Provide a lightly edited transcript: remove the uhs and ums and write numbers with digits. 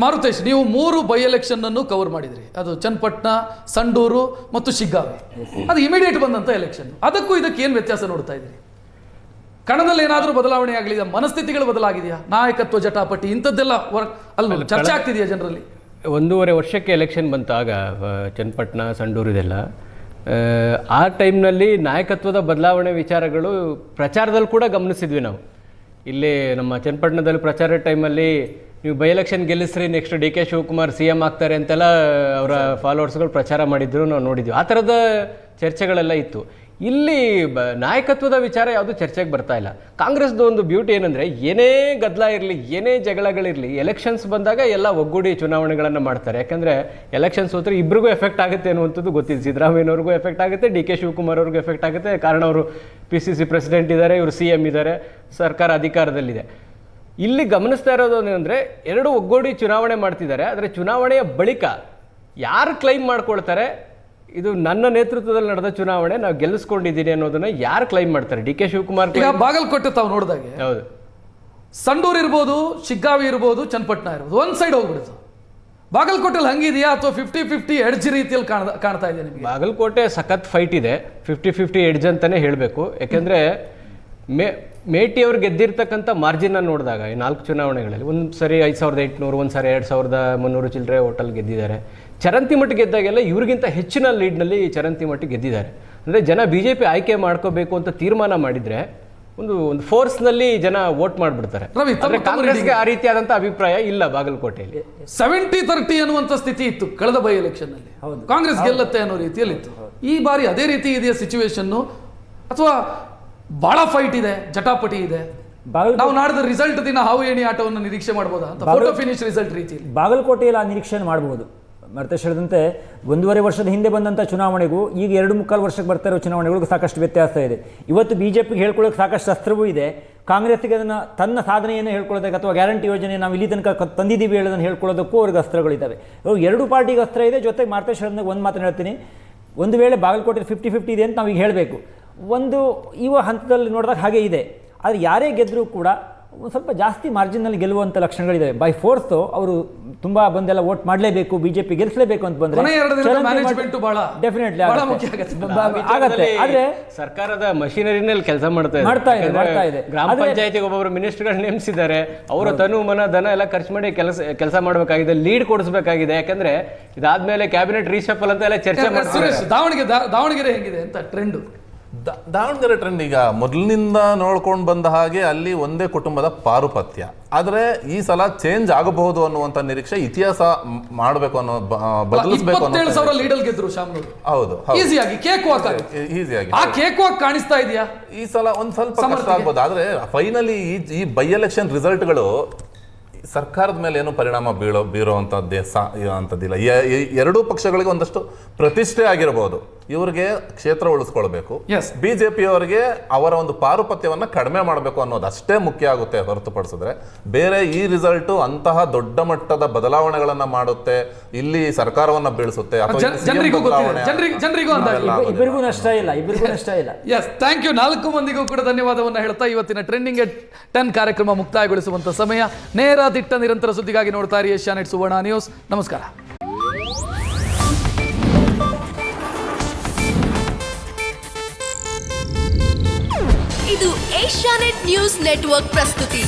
ಮಾರುತೇಶ್, ನೀವು 3 by election ಅನ್ನು cover ಮಾಡಿದ್ರಿ. ಅದು ಚನ್ನಪಟ್ಟಣ, ಸಂಡೂರು ಮತ್ತು ಶಿಗ್ಗಾವಿ. ಅದು ಇಮಿಡಿಯೇಟ್ ಬಂದಂತ ಎಲೆಕ್ಷನ್. ಅದಕ್ಕೂ ಇದಕ್ಕೆ ಏನು ವ್ಯತ್ಯಾಸ ನೋಡ್ತಾ ಇದ್ದೀರಿ? ಕಣದಲ್ಲಿ ಏನಾದರೂ ಬದಲಾವಣೆ ಆಗಲಿದೆಯಾ? ಮನಸ್ಥಿತಿಗಳು ಬದಲಾಗಿದೆಯಾ? ನಾಯಕತ್ವ ಜಟಾಪಟಿ ಇಂಥದ್ದೆಲ್ಲ ಅಲ್ಲ ಚರ್ಚೆ ಆಗ್ತಿದೆಯಾ ಜನರಲ್ಲಿ? 1.5 ವರ್ಷಕ್ಕೆ ಎಲೆಕ್ಷನ್ ಬಂತಾಗ ಚನ್ನಪಟ್ಟಣ, ಸಂಡೂರು ಇದೆಲ್ಲ ಆ ಟೈಮ್ನಲ್ಲಿ ನಾಯಕತ್ವದ ಬದಲಾವಣೆ ವಿಚಾರಗಳು ಪ್ರಚಾರದಲ್ಲಿ ಕೂಡ ಗಮನಿಸಿದ್ವಿ ನಾವು. ಇಲ್ಲಿ ನಮ್ಮ ಚನ್ನಪಟ್ಟಣದಲ್ಲಿ ಪ್ರಚಾರ ಟೈಮಲ್ಲಿ ನೀವು ಬೈ ಎಲೆಕ್ಷನ್ ಗೆಲ್ಲಿಸ್ರಿ, next D K Shivakumar CM ಆಗ್ತಾರೆ ಅಂತೆಲ್ಲ ಅವರ ಫಾಲೋವರ್ಸ್ಗಳು ಪ್ರಚಾರ ಮಾಡಿದ್ರು ನಾವು ನೋಡಿದ್ವಿ. ಆ ಥರದ ಚರ್ಚೆಗಳೆಲ್ಲ ಇತ್ತು. ಇಲ್ಲಿ ನಾಯಕತ್ವದ ವಿಚಾರ ಯಾವುದು ಚರ್ಚೆಗೆ ಬರ್ತಾ ಇಲ್ಲ. ಕಾಂಗ್ರೆಸ್ದು ಒಂದು ಬ್ಯೂಟಿ ಏನಂದರೆ, ಏನೇ ಗದ್ದಲ ಇರಲಿ, ಏನೇ ಜಗಳಗಳಿರಲಿ, ಎಲೆಕ್ಷನ್ಸ್ ಬಂದಾಗ ಎಲ್ಲ ಒಗ್ಗೂಡಿ ಚುನಾವಣೆಗಳನ್ನು ಮಾಡ್ತಾರೆ. ಯಾಕಂದರೆ ಎಲೆಕ್ಷನ್ಸ್ ಹೋದ್ರೆ ಇಬ್ಬರಿಗೂ ಎಫೆಕ್ಟ್ ಆಗುತ್ತೆ ಅನ್ನುವಂಥದ್ದು ಗೊತ್ತಿದೆ. ಸಿದ್ದರಾಮಯ್ಯನವ್ರಿಗೂ ಎಫೆಕ್ಟ್ ಆಗುತ್ತೆ, ಡಿ ಕೆ ಶಿವಕುಮಾರ್ ಅವ್ರಿಗೂ ಎಫೆಕ್ಟ್ ಆಗುತ್ತೆ. ಕಾರಣ ಅವರು PCC ಪ್ರೆಸಿಡೆಂಟ್ ಇದ್ದಾರೆ, ಇವರು CM ಇದ್ದಾರೆ, ಸರ್ಕಾರ ಅಧಿಕಾರದಲ್ಲಿದೆ. ಇಲ್ಲಿ ಗಮನಿಸ್ತಾ ಇರೋದು ಏನಂದರೆ, 2 ಒಗ್ಗೂಡಿ ಚುನಾವಣೆ ಮಾಡ್ತಿದ್ದಾರೆ. ಆದರೆ ಚುನಾವಣೆಯ ಬಳಿಕ ಯಾರು ಕ್ಲೈಮ್ ಮಾಡ್ಕೊಳ್ತಾರೆ, ಇದು ನನ್ನ ನೇತೃತ್ವದಲ್ಲಿ ನಡೆದ ಚುನಾವಣೆ, ನಾವು ಗೆಲ್ಲಿಸ್ಕೊಂಡಿದ್ದೀನಿ ಅನ್ನೋದನ್ನ ಯಾರು ಕ್ಲೈಮ್ ಮಾಡ್ತಾರೆ? D K Shivakumar. ಈಗ ಬಾಗಲಕೋಟೆ ತಾವು ನೋಡಿದಾಗೆ, ಹೌದು, ಸಂಡೂರು ಇರ್ಬೋದು, ಶಿಗ್ಗಾವಿ ಇರ್ಬೋದು, ಚನ್ನಪಟ್ಟಣ ಇರ್ಬೋದು, ಒಂದ್ ಸೈಡ್ ಹೋಗ್ಬಿಡುತ್ತೆ. ಬಾಗಲಕೋಟೆಯಲ್ಲಿ ಹಂಗಿದೆಯಾ ಅಥವಾ 50-50 ಎಡ್ಜ್ ರೀತಿಯಲ್ಲಿ ಕಾಣ್ತಾ ಇದೆ ನಿಮಗೆ? ಬಾಗಲಕೋಟೆ ಸಖತ್ ಫೈಟ್ ಇದೆ, 50-50 ಎಡ್ಜ್ ಅಂತಾನೆ ಹೇಳಬೇಕು. ಯಾಕೆಂದ್ರೆ ಮೇಟಿ ಅವ್ರು ಗೆದ್ದಿರ್ತಕ್ಕಂಥ ಮಾರ್ಜಿನ್ ನೋಡಿದಾಗ ಈ 4 ಚುನಾವಣೆಗಳಲ್ಲಿ ಒಂದು ಸರಿ 5800, ಒಂದು ಸಾರಿ 2300 ಚಿಲ್ಲರೆ ಹೋಟೆಲ್ ಗೆದ್ದಿದ್ದಾರೆ. ಚರಂತಿಮಠ ಗೆದ್ದಾಗೆಲ್ಲ ಇವ್ರಿಗಿಂತ ಹೆಚ್ಚಿನ ಲೀಡ್ನಲ್ಲಿ ಚರಂತಿಮಠ ಗೆದ್ದಿದ್ದಾರೆ. ಅಂದರೆ ಜನ BJP ಆಯ್ಕೆ ಮಾಡ್ಕೋಬೇಕು ಅಂತ ತೀರ್ಮಾನ ಮಾಡಿದರೆ ಒಂದು ಫೋರ್ಸ್ನಲ್ಲಿ ಜನ ವೋಟ್ ಮಾಡಿಬಿಡ್ತಾರೆ. ಕಾಂಗ್ರೆಸ್ಗೆ ಆ ರೀತಿಯಾದಂಥ ಅಭಿಪ್ರಾಯ ಇಲ್ಲ ಬಾಗಲಕೋಟೆಯಲ್ಲಿ. 70-30 ಅನ್ನುವಂಥ ಸ್ಥಿತಿ ಇತ್ತು ಕಳೆದ ಬೈ ಎಲೆಕ್ಷನ್ ನಲ್ಲಿ. ಕಾಂಗ್ರೆಸ್ ಗೆಲ್ಲತ್ತೆ ಅನ್ನೋ ರೀತಿಯಲ್ಲಿ ಇತ್ತು. ಈ ಬಾರಿ ಅದೇ ರೀತಿ ಇದೆಯಾ ಸಿಚುವೇಶನ್, ಅಥವಾ ಬಹಳ ಫೈಟ್ ಇದೆ, ಜಟಾಪಟಿ ಇದೆ? ನಾವು ನಾಡಿದ ರಿಸಲ್ಟ್ ದಿನ ಹಾವು ಏಣಿ ಆಟವನ್ನು ನಿರೀಕ್ಷೆ ಮಾಡಬಹುದಾ ಅಂತ? ಫೋಟೋ ಫಿನಿಶ್ ರಿಸಲ್ಟ್ ರೀತಿಯಲ್ಲಿ ಬಾಗಲಕೋಟೆಯಲ್ಲಿ ಆ ನಿರೀಕ್ಷೆ ಮಾಡಬಹುದು. ಮಾರುತೇಶ್ ಹೇಳಿದಂತೆ 1.5 ವರ್ಷದ ಹಿಂದೆ ಬಂದಂಥ ಚುನಾವಣೆಗೂ ಈಗ 2.25 ವರ್ಷಕ್ಕೆ ಬರ್ತಾ ಇರೋ ಚುನಾವಣೆಗಳಿಗೂ ಸಾಕಷ್ಟು ವ್ಯತ್ಯಾಸ ಇದೆ. ಇವತ್ತು BJPಗೆ ಹೇಳ್ಕೊಳ್ಳೋಕೆ ಸಾಕಷ್ಟು ಅಸ್ತ್ರವೂ ಇದೆ. ಕಾಂಗ್ರೆಸ್ಗೆ ಅದನ್ನು ತನ್ನ ಸಾಧನೆಯನ್ನು ಹೇಳ್ಕೊಳ್ಳೋದಕ್ಕೆ ಅಥವಾ ಗ್ಯಾರಂಟಿ ಯೋಜನೆ ನಾವು ಇಲ್ಲಿ ತನಕ ತಂದಿದ್ದೀವಿ ಹೇಳೋದನ್ನು ಹೇಳ್ಕೊಳ್ಳೋದಕ್ಕೂ ಅವ್ರಿಗೆ ಅಸ್ತ್ರಗಳಿದ್ದಾವೆ. 2 ಪಾರ್ಟಿಗೆ ಅಸ್ತ್ರ ಇದೆ. ಜೊತೆಗೆ ಮಾರುತೇಶ್ ಹೇಳಿದಾಗ ಒಂದು ಮಾತನ್ನು ಹೇಳ್ತೀನಿ, ಒಂದು ವೇಳೆ ಬಾಗಲಕೋಟೆ 50-50 ಇದೆ ಅಂತ ನಾವೀಗ ಹೇಳಬೇಕು. ಇವ ಹಂತದಲ್ಲಿ ನೋಡಿದಾಗ ಹಾಗೆ ಇದೆ. ಆದರೆ ಯಾರೇ ಗೆದ್ದರೂ ಕೂಡ ಒಂದು ಸ್ವಲ್ಪ ಜಾಸ್ತಿ ಮಾರ್ಜಿನಲ್ಲಿ ಗೆಲ್ಲುವಂಥ ಲಕ್ಷಣಗಳಿದ್ದಾವೆ. ಬೈ ಫೋರ್ಸ್ ಅವರು ತುಂಬ ಬಂದೆಲ್ಲ ವೋಟ್ ಮಾಡಲೇಬೇಕು, BJP ಗೆಲ್ಲಿಸಲೇಬೇಕು ಅಂತ ಬಂದರೆ ಡೆಫಿನೆಟ್ಲಿ ಆಗತ್ತೆ. ಆದರೆ ಸರ್ಕಾರದ ಮಷಿನರಿನಲ್ಲಿ ಕೆಲಸ ಮಾಡ್ತಾ ಇದೆ. ಗ್ರಾಮ ಪಂಚಾಯತಿಗೆ ಒಬ್ಬೊಬ್ಬರು ಮಿನಿಸ್ಟರ್ಗಳು ನೇಮಿಸಿದ್ದಾರೆ. ಅವರ ತನು ಮನ ಧನ ಎಲ್ಲ ಖರ್ಚು ಮಾಡಿ ಕೆಲಸ ಮಾಡಬೇಕಾಗಿದೆ, ಲೀಡ್ ಕೊಡಿಸಬೇಕಾಗಿದೆ. ಯಾಕಂದ್ರೆ ಇದಾದ್ಮೇಲೆ ಕ್ಯಾಬಿನೆಟ್ ರೀಶಫಲ್ ಅಂತ ಎಲ್ಲ ಚರ್ಚೆ ಮಾಡ್ತಾರೆ. ದಾವಣಗೆರೆ ಹೇಗಿದೆ ಅಂತ ಟ್ರೆಂಡ್? ದಾವಣಗೆರೆ ಟ್ರೆಂಡ್ ಈಗ ಮೊದಲಿನಿಂದ ನೋಡ್ಕೊಂಡು ಬಂದ ಹಾಗೆ ಅಲ್ಲಿ ಒಂದೇ ಕುಟುಂಬದ ಪಾರುಪತ್ಯ. ಆದ್ರೆ ಈ ಸಲ ಚೇಂಜ್ ಆಗಬಹುದು ಅನ್ನುವಂತ ನಿರೀಕ್ಷೆ, ಇತಿಹಾಸ ಮಾಡಬೇಕು ಅನ್ನೋ ಬದಲಿಸಬೇಕು ಅನ್ನೋ. 27,000 ಲೀಡಲ್ ಗೆದ್ರು ಶಾಮನೂರು. ಹೌದು, ಈಸಿಯಾಗಿ ಕೇಕ್ ವಾಕ್ ಈಸಿಯಾಗಿ ಆ ಕೇಕ್ ವಾಕ್ ಕಾಣಿಸ್ತಾ ಇದೆಯಾ? ಈ ಸಲ ಒಂದ್ ಸ್ವಲ್ಪ ಕಷ್ಟ ಆಗ್ಬೋದು. ಆದ್ರೆ ಫೈನಲಿ ಈ ಬೈ ಎಲೆಕ್ಷನ್ ರಿಸಲ್ಟ್ಗಳು ಸರ್ಕಾರದ ಮೇಲೆ ಏನು ಪರಿಣಾಮ ಬೀರುವಂತದ್ದಿಲ್ಲ. ಎರಡೂ ಪಕ್ಷಗಳಿಗೆ ಒಂದಷ್ಟು ಪ್ರತಿಷ್ಠೆ ಆಗಿರಬಹುದು. ಇವರಿಗೆ ಕ್ಷೇತ್ರ ಉಳಿಸ್ಕೊಳ್ಬೇಕು, BJP ಅವರಿಗೆ ಅವರ ಒಂದು ಪಾರುಪತ್ಯವನ್ನ ಕಡಿಮೆ ಮಾಡಬೇಕು ಅನ್ನೋದು ಅಷ್ಟೇ ಮುಖ್ಯ ಆಗುತ್ತೆ. ಹೊರತುಪಡಿಸಿದ್ರೆ ಬೇರೆ ಈ ರಿಸಲ್ಟ್ ಅಂತಹ ದೊಡ್ಡ ಮಟ್ಟದ ಬದಲಾವಣೆಗಳನ್ನ ಮಾಡುತ್ತೆ, ಇಲ್ಲಿ ಸರ್ಕಾರವನ್ನ ಬೀಳಿಸುತ್ತೆ, ಇಬ್ಬರಿಗೂ ನಷ್ಟ ಇಲ್ಲ. S, thank you. 4 ಮಂದಿಗೂ ಕೂಡ ಧನ್ಯವಾದವನ್ನು ಹೇಳ್ತಾ ಇವತ್ತಿನ ಟ್ರೆಂಡಿಂಗ್ ಎಟ್ 10 ಕಾರ್ಯಕ್ರಮ ಮುಕ್ತಾಯಗೊಳಿಸುವಂತ ಸಮಯ. ನೇರ ದಿಟ್ಟ ನಿರಂತರ ಸುದ್ದಿಗಾಗಿ ನೋಡ್ತಾ ಇರಿ ಏಷ್ಯಾನೆಟ್ ಸುವರ್ಣ ನ್ಯೂಸ್. ನಮಸ್ಕಾರ. ಇದು ಏಷ್ಯಾನೆಟ್ ನ್ಯೂಸ್ ನೆಟ್ವರ್ಕ್ ಪ್ರಸ್ತುತಿ.